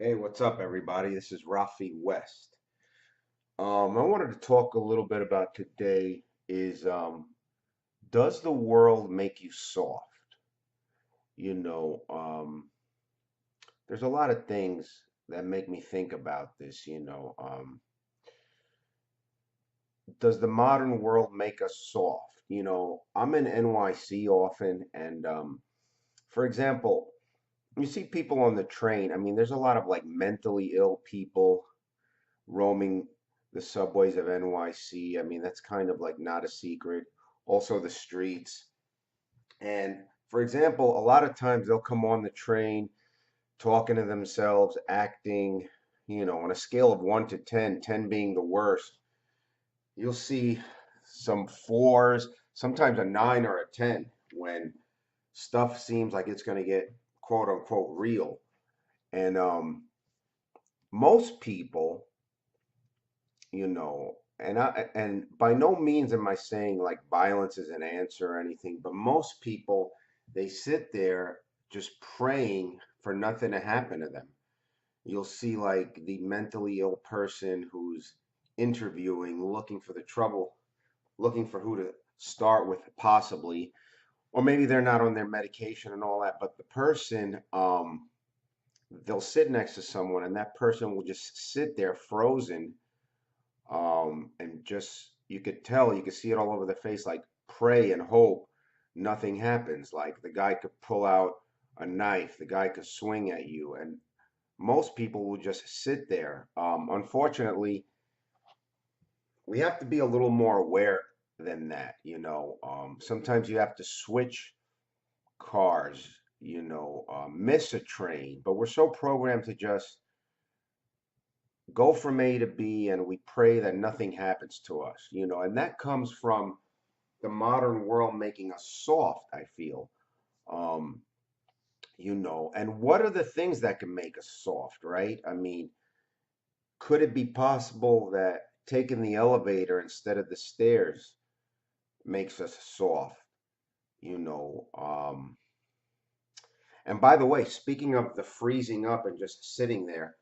Hey, what's up, everybody? This is Rafi West. I wanted to talk a little bit about today is does the world make you soft? You know, there's a lot of things that make me think about this. Does the modern world make us soft? I'm in NYC often, and for example, you see people on the train. I mean, there's a lot of like mentally ill people roaming the subways of NYC. I mean, that's kind of like not a secret. Also, the streets. And for example, a lot of times they'll come on the train talking to themselves, acting, on a scale of 1 to 10, 10 being the worst. You'll see some fours, sometimes a 9 or a 10 when stuff seems like it's going to get quote unquote real. And most people and by no means am I saying like violence is an answer or anything, but most people, they sit there just praying for nothing to happen to them. You'll see like the mentally ill person who's interviewing, looking for the trouble, looking for who to start with possibly, or maybe they're not on their medication and all that, but the person, they'll sit next to someone and that person will just sit there frozen, and just you could tell, you could see it all over the face, like pray and hope nothing happens. Like the guy could pull out a knife, the guy could swing at you, and most people will just sit there. Unfortunately, we have to be a little more aware than that. Sometimes you have to switch cars, miss a train, but we're so programmed to just go from A to B and we pray that nothing happens to us, and that comes from the modern world making us soft, I feel. Um, and what are the things that can make us soft, right? I mean, could it be possible that taking the elevator instead of the stairs makes us soft? You know, um, and by the way, speaking of the freezing up and just sitting there,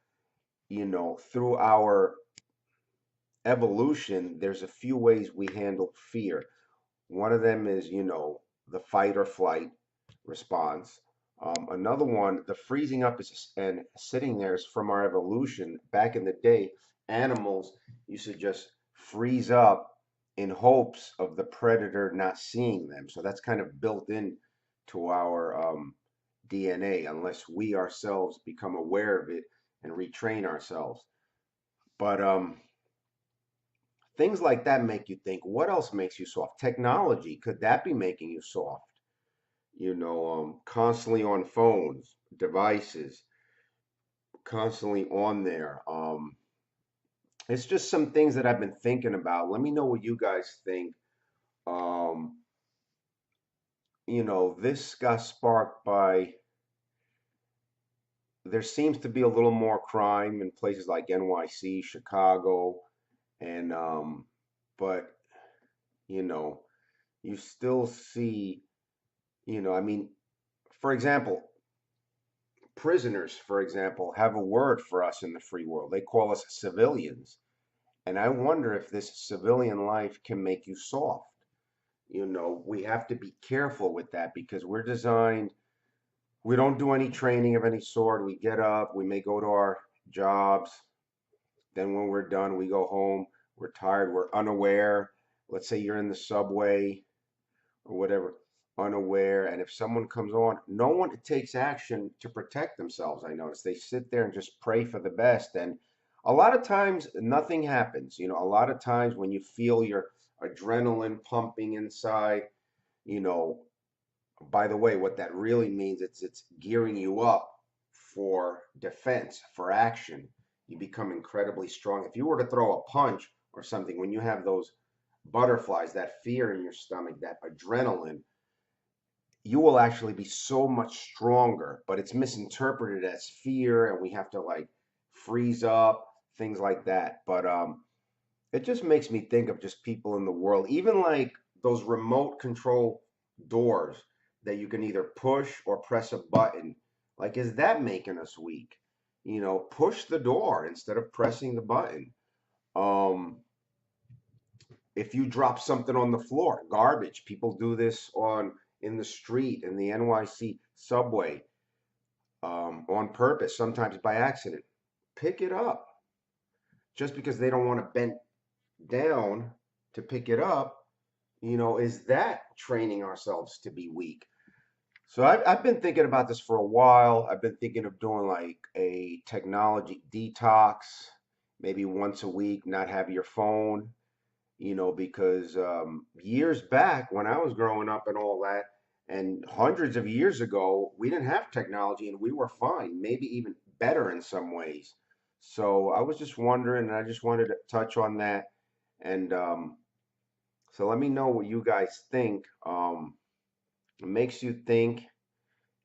through our evolution, there's a few ways we handle fear. One of them is, the fight or flight response. Another one, the freezing up is and sitting there is from our evolution. Back in the day, animals used to just freeze up in hopes of the predator not seeing them. So that's kind of built in to our DNA, unless we ourselves become aware of it and retrain ourselves. But things like that make you think, what else makes you soft? Technology, could that be making you soft? Constantly on phones, devices, constantly on there. It's just some things that I've been thinking about. Let me know what you guys think. Um, this got sparked by there seems to be a little more crime in places like NYC, Chicago, and but you know, you still see, I mean, for example, prisoners, for example, have a word for us in the free world. They call us civilians. And I wonder if this civilian life can make you soft. We have to be careful with that because we don't do any training of any sort. We get up, we may go to our jobs. Then when we're done, we go home. We're tired, we're unaware. Let's say you're in the subway or whatever, unaware. And if someone comes on, no one takes action to protect themselves. I notice they sit there and just pray for the best. And a lot of times, nothing happens. A lot of times when you feel your adrenaline pumping inside, you know, by the way, what that really means, it's gearing you up for defense, for action. You become incredibly strong. If you were to throw a punch or something, when you have those butterflies, that fear in your stomach, that adrenaline, you will actually be so much stronger, but it's misinterpreted as fear, and we have to like freeze up, things like that. But it just makes me think of just people in the world, even like those remote control doors that you can either push or press a button. Like, is that making us weak? push the door instead of pressing the button. Um, if you drop something on the floor, garbage, people do this on in the street, in the NYC subway, on purpose, sometimes by accident. Pick it up. Just because they don't want to bend down to pick it up, is that training ourselves to be weak? So I've been thinking about this for a while. I've been thinking of doing like a technology detox, maybe once a week, not have your phone, because years back when I was growing up and all that, and hundreds of years ago, we didn't have technology and we were fine, maybe even better in some ways. So I was just wondering, and I just wanted to touch on that. And so let me know what you guys think. It makes you think.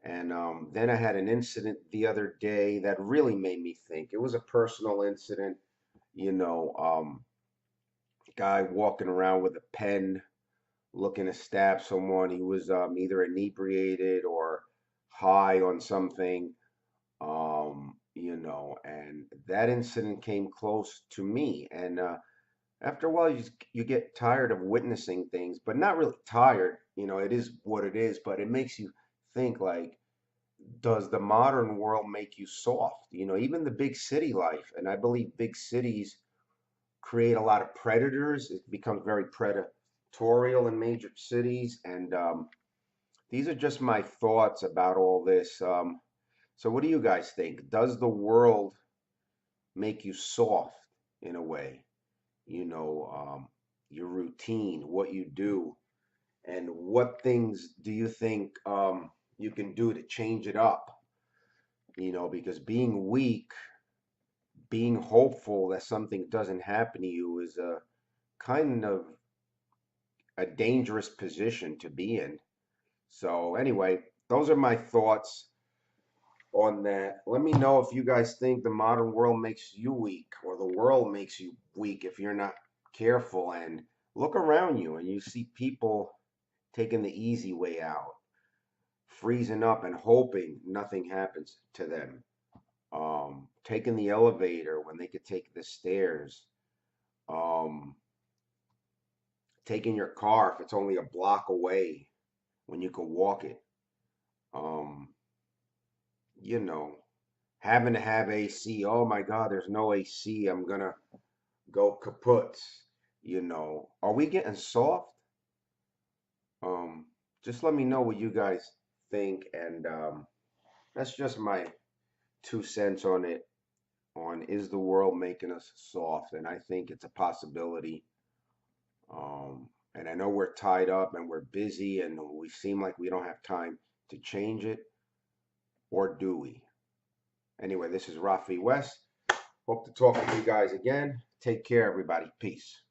And then I had an incident the other day that really made me think. It was a personal incident, you know, guy walking around with a pen looking to stab someone. He was either inebriated or high on something, and that incident came close to me. And after a while, you get tired of witnessing things, but not really tired. It is what it is, but it makes you think like, does the modern world make you soft? Even the big city life, and I believe big cities create a lot of predators. It becomes very predatorial in major cities, and these are just my thoughts about all this. So, what do you guys think? Does the world make you soft in a way? You know, um, your routine, what you do, and what things do you think you can do to change it up? Because being weak, being hopeful that something doesn't happen to you is a kind of a dangerous position to be in. So anyway, those are my thoughts on that. Let me know if you guys think the modern world makes you weak or the world makes you weak if you're not careful, and look around you and you see people taking the easy way out, freezing up and hoping nothing happens to them. Taking the elevator when they could take the stairs. Um, Taking your car if it's only a block away when you can walk it. Um, you know, Having to have AC. Oh my God, there's no AC. I'm gonna go kaput. Are we getting soft? Um, just let me know what you guys think, and that's just my 2 cents on it. On, is the world making us soft? And I think it's a possibility. And I know we're tied up and we're busy and we seem like we don't have time to change it, or do we? Anyway, this is Rafi West. Hope to talk with you guys again. Take care, everybody. Peace.